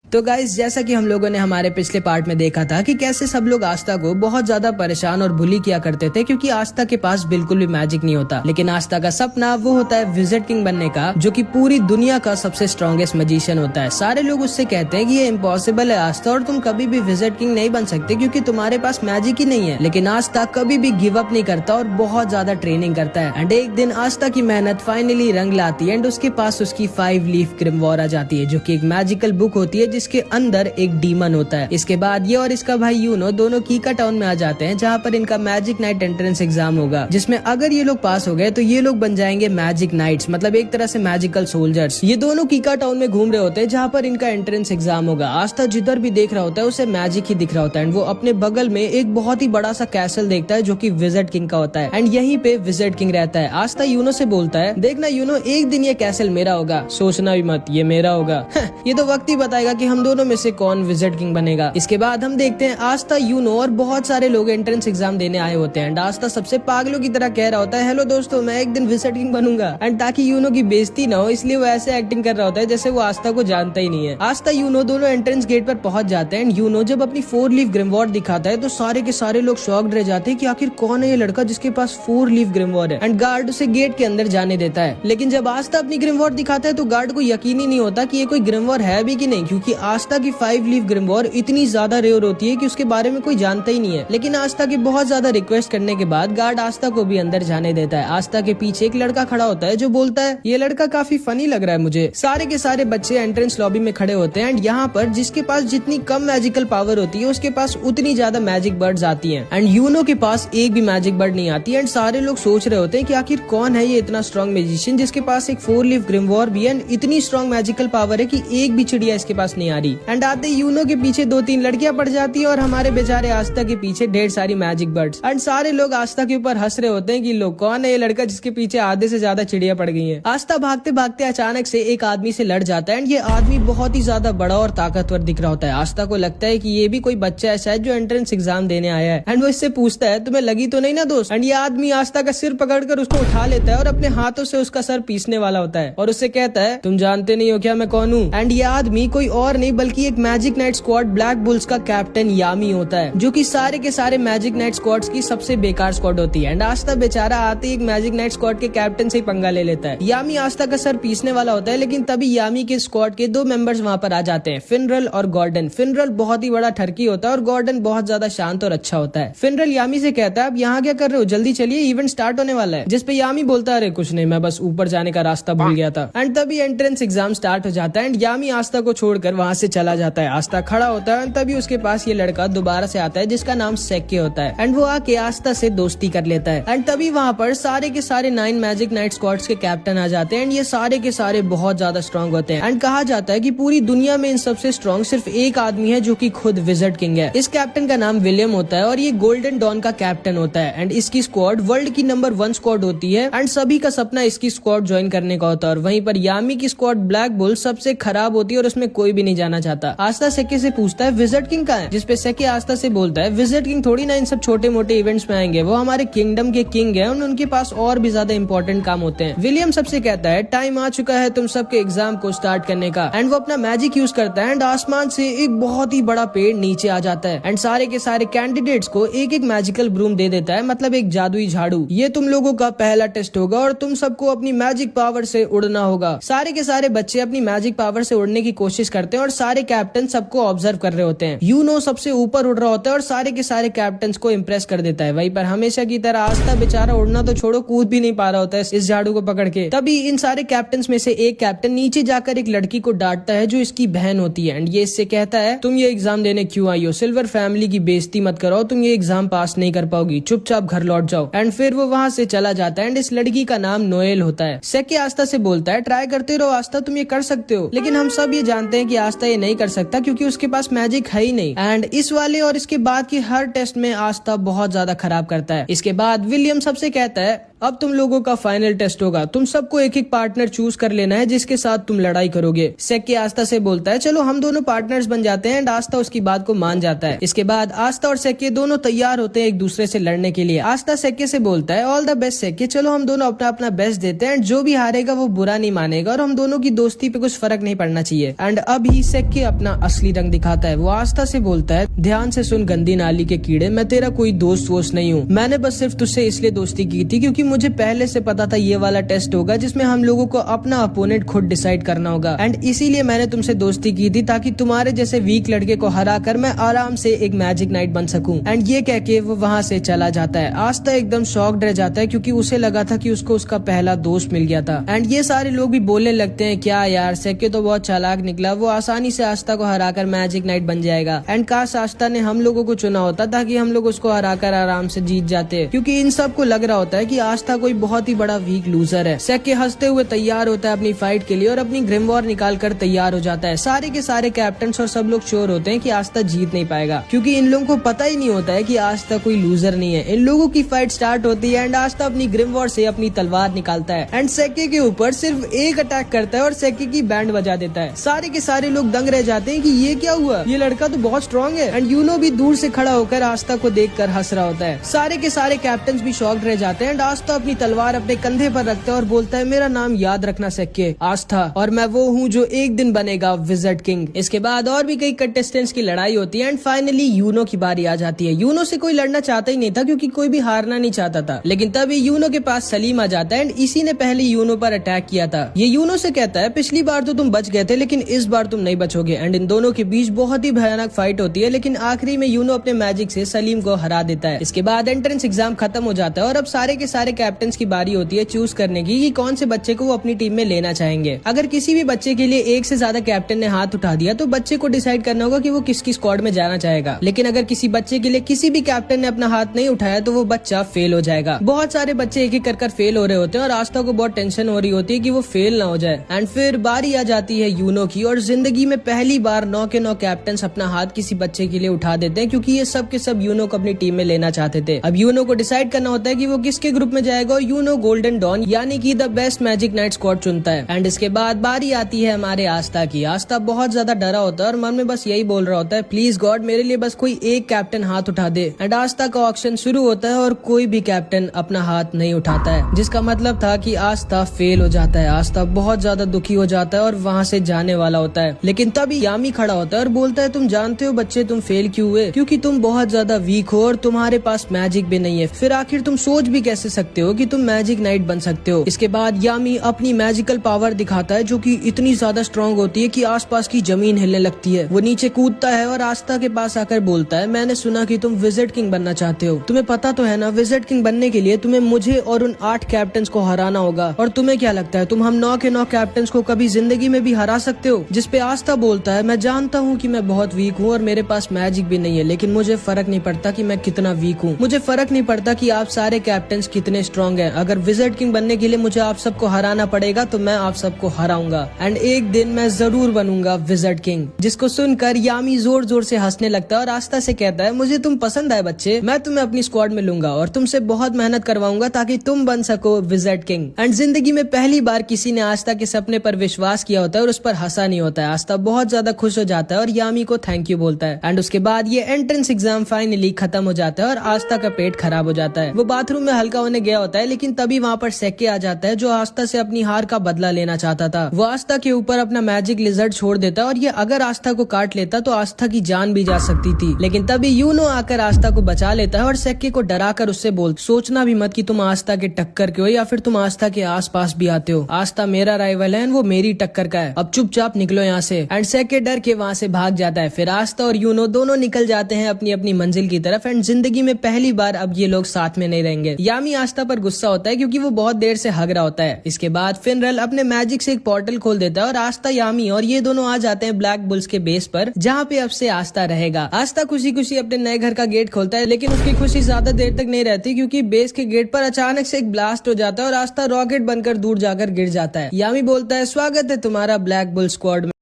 तो गाइस, जैसा कि हम लोगों ने हमारे पिछले पार्ट में देखा था कि कैसे सब लोग आस्था को बहुत ज्यादा परेशान और बुली किया करते थे क्योंकि आस्था के पास बिल्कुल भी मैजिक नहीं होता। लेकिन आस्था का सपना वो होता है विजिट किंग बनने का, जो कि पूरी दुनिया का सबसे स्ट्रॉन्गेस्ट मैजिशियन होता है। सारे लोग उससे कहते हैं कि ये इम्पॉसिबल है आस्था, और तुम कभी भी विजिट किंग नहीं बन सकते क्योंकि तुम्हारे पास मैजिक ही नहीं है। लेकिन आस्था कभी भी गिव अप नहीं करता और बहुत ज्यादा ट्रेनिंग करता है। एंड एक दिन आस्था की मेहनत फाइनली रंग लाती है एंड उसके पास उसकी 5 लीफ ग्रिमवॉर आ जाती है, जो की एक मैजिकल बुक होती है जिसके अंदर एक डीमन होता है। इसके बाद ये और इसका भाई यूनो दोनों कीका टाउन में आ जाते हैं, जहाँ पर इनका मैजिक नाइट एंट्रेंस एग्जाम होगा, जिसमें अगर ये लोग पास हो गए तो ये लोग बन जाएंगे मैजिक नाइट्स, मतलब एक तरह से मैजिकल सोल्जर्स। ये दोनों कीका टाउन में घूम रहे होते हैं जहाँ पर इनका एंट्रेंस एग्जाम होगा। आस्था जिधर भी देख रहा होता है उसे मैजिक ही दिख रहा होता है एंड वो अपने बगल में एक बहुत ही बड़ा सा कैसल देखता है जो कि विजिट किंग का होता है एंड यहीं पे विजिट किंग रहता है। आस्था यूनो से बोलता है, देखना यूनो, एक दिन ये कैसल मेरा होगा, सोचना भी मत ये मेरा होगा। ये तो वक्त ही बताएगा कि हम दोनों में से कौन विजिट किंग बनेगा। इसके बाद हम देखते हैं आस्था, यूनो और बहुत सारे लोग एंट्रेंस एग्जाम देने आए होते हैं एंड आस्था सबसे पागलों की तरह कह रहा होता है, हेलो दोस्तों, मैं एक दिन विजिट किंग बनूंगा। एंड ताकि यूनो की बेइज्जती ना हो इसलिए वो ऐसे एक्टिंग कर रहा होता है जैसे वो आस्था को जानता ही नहीं है। आस्था यूनो दोनों एंट्रेंस गेट पर पहुंच जाते हैं एंड यूनो जब अपनी 4 लीफ ग्रिमवॉर दिखाता है तो सारे के सारे लोग शॉक्ड रह जाते हैं कि आखिर कौन है ये लड़का जिसके पास 4 लीफ ग्रिमवॉर है। एंड गार्ड उसे गेट के अंदर जाने देता है। लेकिन जब आस्था अपनी ग्रिमवॉर दिखाता है तो गार्ड को यकीन ही नहीं होता कि ये कोई ग्रिमवॉर है भी कि नहीं, क्योंकि आस्था की 5 लीफ ग्रिमवॉर इतनी ज्यादा रेयर होती है कि उसके बारे में कोई जानता ही नहीं है। लेकिन आस्था की बहुत ज्यादा रिक्वेस्ट करने के बाद गार्ड आस्था को भी अंदर जाने देता है। आस्था के पीछे एक लड़का खड़ा होता है जो बोलता है, ये लड़का काफी फनी लग रहा है मुझे। सारे के सारे बच्चे एंट्रेंस लॉबी में खड़े होते हैं एंड यहाँ पर जिसके पास जितनी कम मैजिकल पावर होती है उसके पास उतनी ज्यादा मैजिक बर्ड्स आती हैं एंड यूनो के पास एक भी मैजिक बर्ड नहीं आती। एंड सारे लोग सोच रहे होते हैं कि आखिर कौन है ये इतना स्ट्रॉन्ग मैजिशियन जिसके पास एक 4 लीफ ग्रिमवॉर भी है एंड इतनी स्ट्रॉन्ग मैजिकल पावर है कि एक भी चिड़िया इसके पास नहीं आ रही। एंड आते यूनो के पीछे 2-3 लड़कियां पड़ जाती है और हमारे बेचारे आस्था के पीछे ढेर सारी मैजिक बर्ड्स। एंड सारे लोग आस्था के ऊपर हंस रहे होते हैं कि लोग कौन है ये लड़का जिसके पीछे आधे से ज्यादा चिड़िया पड़ गई हैं। आस्था भागते भागते अचानक से एक आदमी से लड़ जाता है एंड ये आदमी बहुत ही ज्यादा बड़ा और ताकतवर दिख रहा होता है। आस्था को लगता है कि ये भी कोई बच्चा ऐसा है जो एंट्रेंस एग्जाम देने आया है एंड वो इससे पूछता है, तुम्हें लगी तो नहीं ना दोस्त। एंड ये आदमी आस्था का सिर पकड़कर उसको उठा लेता है और अपने हाथों से उसका सर पीसने वाला होता है और उससे कहता है, तुम जानते नहीं हो क्या मैं कौन हूँ। एंड ये आदमी कोई और नहीं बल्कि एक magic night squad black bulls का कैप्टन यामी होता है, जो कि सारे के सारे मैजिक नाइट स्क्वाड्स की सबसे बेकार स्क्वाड होती है। एंड आस्था बेचारा आते ही एक मैजिक नाइट स्क्वाड के कैप्टन से ही पंगा ले लेता है। यामी आस्था का सर पीसने वाला होता है, लेकिन तभी यामी के स्क्वाड के 2 मेंबर्स वहाँ पर आ जाते हैं, फिनरल और गॉर्डन। फिनरल बहुत ही बड़ा ठरकी होता है और गॉर्डन बहुत ज्यादा शांत और अच्छा होता है। फिनरल यामी से कहता है, अब यहाँ क्या कर रहे हो, जल्दी चलिए, इवेंट स्टार्ट होने वाला है। जिस पे यामी बोलता है, अरे कुछ नहीं, मैं बस ऊपर जाने का रास्ता भूल गया था। एंड तभी एंट्रेंस एग्जाम स्टार्ट हो जाता है एंड यामी आस्था को छोड़कर वहाँ से चला जाता है। आस्था खड़ा होता है, तभी उसके पास ये लड़का दोबारा से आता है जिसका नाम सेक्के होता है एंड वो आके आस्था से दोस्ती कर लेता है। एंड तभी वहाँ पर सारे के सारे 9 मैजिक नाइट स्क्वाड्स के कैप्टन आ जाते हैं एंड ये सारे के सारे बहुत ज्यादा स्ट्रॉन्ग होते हैं। एंड कहा जाता है कि पूरी दुनिया में इन सबसे स्ट्रॉन्ग सिर्फ एक आदमी है जो कि खुद विजिट किंग है। इस कैप्टन का नाम विलियम होता है और ये गोल्डन डॉन का कैप्टन होता है एंड इसकी स्क्वाड वर्ल्ड की नंबर 1 स्क्वाड होती है एंड सभी का सपना इसकी स्क्वाड ज्वाइन करने का होता है। और वहीं पर यामी की स्क्वाड ब्लैक बुल सबसे खराब होती है और उसमें कोई भी नहीं जाना चाहता। आस्था सेक्के से पूछता है, विजिट किंग कहाँ है? जिसपे सेक्के आस्था से बोलता है, विजिट किंग थोड़ी ना इन सब छोटे मोटे इवेंट्स में आएंगे, वो हमारे किंगडम के किंग है और उनके पास और भी ज्यादा इंपॉर्टेंट काम होते हैं। विलियम सबसे कहता है, टाइम आ चुका है तुम सबके एग्जाम को स्टार्ट करने का। एंड वो अपना मैजिक यूज करता है एंड आसमान से एक बहुत ही बड़ा पेड़ नीचे आ जाता है एंड सारे के सारे कैंडिडेट्स को एक एक मैजिकल ब्रूम दे देता है, मतलब एक जादुई झाड़ू। ये तुम लोगों का पहला टेस्ट होगा और तुम सबको अपनी मैजिक पावर से उड़ना होगा। सारे के सारे बच्चे अपनी मैजिक पावर से उड़ने की कोशिश करते हैं और सारे कैप्टन सबको ऑब्जर्व कर रहे होते हैं। यूनो सबसे ऊपर उड़ रहा होता है और सारे के सारे कैप्टन को इम्प्रेस कर देता है। वहीं पर हमेशा की तरह आस्था बेचारा उड़ना तो छोड़ो, कूद भी नहीं पा रहा होता है इस झाड़ू को पकड़ के। तभी इन सारे कैप्टन में से एक कैप्टन नीचे जाकर एक लड़की को डांटता है जो इसकी बहन होती है एंड ये इससे कहता है, तुम ये एग्जाम देने क्यों आई हो? सिल्वर फैमिली की बेइज्जती मत करो, तुम ये एग्जाम पास नहीं कर पाओगी, चुपचाप घर लौट जाओ। एंड फिर वो वहाँ से चला जाता है एंड इस लड़की का नाम नोएल होता है। सेक्के आस्था से बोलता है, ट्राई करते रहो आस्था, तुम ये कर सकते हो। लेकिन हम सब ये जानते हैं कि आस्था ये नहीं कर सकता क्योंकि उसके पास मैजिक है ही नहीं। एंड इस वाले और इसके बाद की हर टेस्ट में आस्था बहुत ज्यादा खराब करता है। इसके बाद विलियम सबसे कहता है, अब तुम लोगों का फाइनल टेस्ट होगा। तुम सबको एक एक पार्टनर चूज कर लेना है जिसके साथ तुम लड़ाई करोगे। सेक्के आस्था से बोलता है चलो हम दोनों पार्टनर्स बन जाते हैं एंड आस्था उसकी बात को मान जाता है। इसके बाद आस्था और सेक्के दोनों तैयार होते हैं एक दूसरे से लड़ने के लिए। आस्था सेक्के से बोलता है ऑल द बेस्ट सेक्के, चलो हम दोनों अपना अपना बेस्ट देते हैं एंड जो भी हारेगा वो बुरा नहीं मानेगा और हम दोनों की दोस्ती पे कुछ फर्क नहीं पड़ना चाहिए। एंड अभी सेक्के अपना असली रंग दिखाता है। वो आस्था से बोलता है ध्यान से सुन गंदी नाली के कीड़े, मैं तेरा कोई दोस्त वोस्त नहीं हूँ। मैंने बस सिर्फ तुझसे इसलिए दोस्ती की थी क्योंकि मुझे पहले से पता था ये वाला टेस्ट होगा जिसमें हम लोगों को अपना अपोनेंट खुद डिसाइड करना होगा एंड इसीलिए मैंने तुमसे दोस्ती की थी ताकि तुम्हारे जैसे वीक लड़के को हरा कर मैं आराम से एक मैजिक नाइट बन सकूं। एंड ये कह के वो वहाँ से चला जाता है। आस्था एकदम शॉक्ड रह जाता है क्योंकि उसे लगा था कि उसको उसका पहला दोस्त मिल गया था। एंड ये सारे लोग भी बोलने लगते हैं क्या यार सेक्के तो बहुत चालाक निकला, वो आसानी से आस्था को हराकर मैजिक नाइट बन जाएगा एंड काश आस्था ने हम लोगों को चुना होता ताकि हम लोग उसको हराकर आराम से जीत जाते, क्योंकि इन सब को लग रहा होता है कि आस्था कोई बहुत ही बड़ा वीक लूजर है। सेक्के हंसते हुए तैयार होता है अपनी फाइट के लिए और अपनी ग्रिमवॉर निकाल कर तैयार हो जाता है। सारे के सारे कैप्टन और सब लोग श्योर होते हैं कि आस्था जीत नहीं पाएगा क्योंकि इन लोगों को पता ही नहीं होता है कि आस्था कोई लूजर नहीं है। इन लोगों की फाइट स्टार्ट होती है एंड आस्था अपनी ग्रिमवॉर से अपनी तलवार निकालता है एंड सेक्के के ऊपर सिर्फ एक अटैक करता है और सेक्के की बैंड बजा देता है। सारे के सारे लोग दंग रह जाते हैं कि ये क्या हुआ, ये लड़का तो बहुत स्ट्रॉन्ग है। एंड यूनो भी दूर से खड़ा होकर आस्था को देखकर हंस रहा होता है। सारे के सारे कैप्टन भी शॉक्ड रह जाते हैं एंड आस्था अपनी तलवार अपने कंधे पर रखता है और बोलता है मेरा नाम याद रखना सेक्के, आस्था, और मैं वो हूँ जो एक दिन बनेगा विज़र्ड किंग। इसके बाद और भी कई कंटेस्टेंट्स की लड़ाई होती है एंड फाइनली यूनो की बारी आ जाती है। यूनो से कोई लड़ना चाहता ही नहीं था क्योंकि कोई भी हारना नहीं चाहता था, लेकिन तभी यूनो के पास सलीम आ जाता है एंड इसी ने पहले यूनो पर अटैक किया था। ये यूनो से कहता है पिछली बार तो तुम बच गए थे लेकिन इस बार तुम नहीं बचोगे। एंड इन दोनों के बीच बहुत ही भयानक फाइट होती है लेकिन आखिरी में यूनो अपने मैजिक से सलीम को हरा देता है। इसके बाद एंट्रेंस एग्जाम खत्म हो जाता है और अब सारे के सारे कैप्टन की बारी होती है चूज करने की कि कौन से बच्चे को वो अपनी टीम में लेना चाहेंगे। अगर किसी भी बच्चे के लिए एक से ज्यादा कैप्टन ने हाथ उठा दिया तो बच्चे को डिसाइड करना होगा कि वो किसकी स्क्वाड में जाना चाहेगा, लेकिन अगर किसी बच्चे के लिए किसी भी कैप्टन ने अपना हाथ नहीं उठाया तो वो बच्चा फेल हो जाएगा। बहुत सारे बच्चे एक एक कर फेल हो रहे होते हैं और आस्था को बहुत टेंशन हो रही होती है कि वो फेल ना हो जाए। एंड फिर बारी आ जाती है यूनो की और जिंदगी में पहली बार 9 के 9 कैप्टन अपना हाथ किसी बच्चे के लिए उठा देते हैं क्योंकि ये सब के सब यूनो को अपनी टीम में लेना चाहते थे। अब यूनो को डिसाइड करना होता है कि वो किसके ग्रुप में जाएगा और यूनो गोल्डन डॉन यानी कि the best magic night squad चुनता है। एंड इसके बाद बारी आती है हमारे आस्था की। आस्था बहुत ज्यादा डरा होता है और मन में बस यही बोल रहा होता है प्लीज गॉड मेरे लिए बस कोई एक कैप्टन हाथ उठा दे। एंड आस्था का ऑक्शन शुरू होता है और कोई भी कैप्टन अपना हाथ नहीं उठाता है, जिसका मतलब था कि आस्था फेल हो जाता है। आस्था बहुत ज्यादा दुखी हो जाता है और वहाँ से जाने वाला होता है, लेकिन तभी यामी खड़ा होता है और बोलता है तुम जानते हो बच्चे तुम फेल क्यों हुए, क्योंकि तुम बहुत ज्यादा वीक हो और तुम्हारे पास मैजिक भी नहीं है। फिर आखिर तुम सोच भी कैसे सकते हो कि तुम मैजिक नाइट बन सकते हो। इसके बाद यामी अपनी मैजिकल पावर दिखाता है जो कि इतनी ज्यादा स्ट्रॉन्ग होती है कि आसपास की जमीन हिलने लगती है। वो नीचे कूदता है और आस्था के पास आकर बोलता है मैंने सुना कि तुम विज़र्ड किंग बनना चाहते हो, तुम्हें पता तो है ना विज़र्ड किंग बनने के लिए तुम्हें मुझे और उन 8 कैप्टन को हराना होगा। और तुम्हें क्या लगता है तुम हम 9 के 9 कैप्टन को कभी जिंदगी में भी हरा सकते हो? जिसपे आस्था बोलता है मैं जानता हूँ कि मैं बहुत वीक हूँ और मेरे पास मैजिक भी नहीं है, लेकिन मुझे फर्क नहीं पड़ता कि मैं कितना वीक हूँ। मुझे फर्क नहीं पड़ता कि आप सारे कैप्टन कितने स्ट्रॉन्ग हैं। अगर विज़र्ड किंग बनने के लिए मुझे आप सबको हराना पड़ेगा तो मैं आप सबको हराऊंगा एंड एक दिन मैं जरूर बनूंगा विज़र्ड किंग। जिसको सुनकर यामी जोर जोर से हंसने लगता है और आस्था से कहता है मुझे तुम पसंद आए बच्चे, मैं तुम्हें अपनी स्क्वाड में लूंगा और तुमसे बहुत मेहनत करवाऊंगा ताकि तुम बन सको विज़र्ड किंग। एंड जिंदगी में पहली बार किसी ने आस्था के सपने पर विश्वास किया होता है और उस पर हंसा नहीं होता है। आस्था बहुत ज्यादा खुश हो जाता है और यामी को थैंक यू बोलता है। एंड उसके बाद ये एंट्रेंस एग्जाम फाइनली खत्म हो जाता है और आस्था का पेट खराब हो जाता है। वो बाथरूम में हल्का होने गया होता है, लेकिन तभी वहाँ पर सेक्के आ जाता है जो आस्था से अपनी हार का बदला लेना चाहता था। वो आस्था के ऊपर अपना मैजिक लिजर्ड छोड़ देता है और ये अगर आस्था को काट लेता तो आस्था की जान भी जा सकती थी, लेकिन तभी यूनो आकर आस्था को बचा लेता है और सेक्के को डरा कर उससे बोल सोचना भी मत कि तुम आस्था के टक्कर के हो या फिर तुम आस्था के आसपास भी आते हो। आस्था मेरा राइवल है, वो मेरी टक्कर का है, अब चुपचाप निकलो यहाँ से। एंड सेक्के डर के वहाँ से भाग जाता है। फिर आस्था और यूनो दोनों निकल जाते हैं अपनी अपनी मंजिल की तरफ। एंड जिंदगी में पहली बार अब ये लोग साथ में नहीं रहेंगे। यामी आस्था पर गुस्सा होता है क्योंकि वो बहुत देर से हग रहा होता है। इसके बाद फिनरल अपने मैजिक से एक पोर्टल खोल देता है और आस्था, यामी और ये दोनों आ जाते हैं ब्लैक बुल्स के बेस पर, जहाँ पे अब से आस्था रहेगा। आस्था खुशी खुशी अपने नए घर का गेट खोलता है, लेकिन उसकी खुशी ज्यादा देर तक नहीं रहती क्योंकि बेस के गेट पर अचानक से एक ब्लास्ट हो जाता है और आस्था रॉकेट बनकर दूर जाकर गिर जाता है। यामी बोलता है स्वागत है तुम्हारा ब्लैक बुल स्क्वाड में।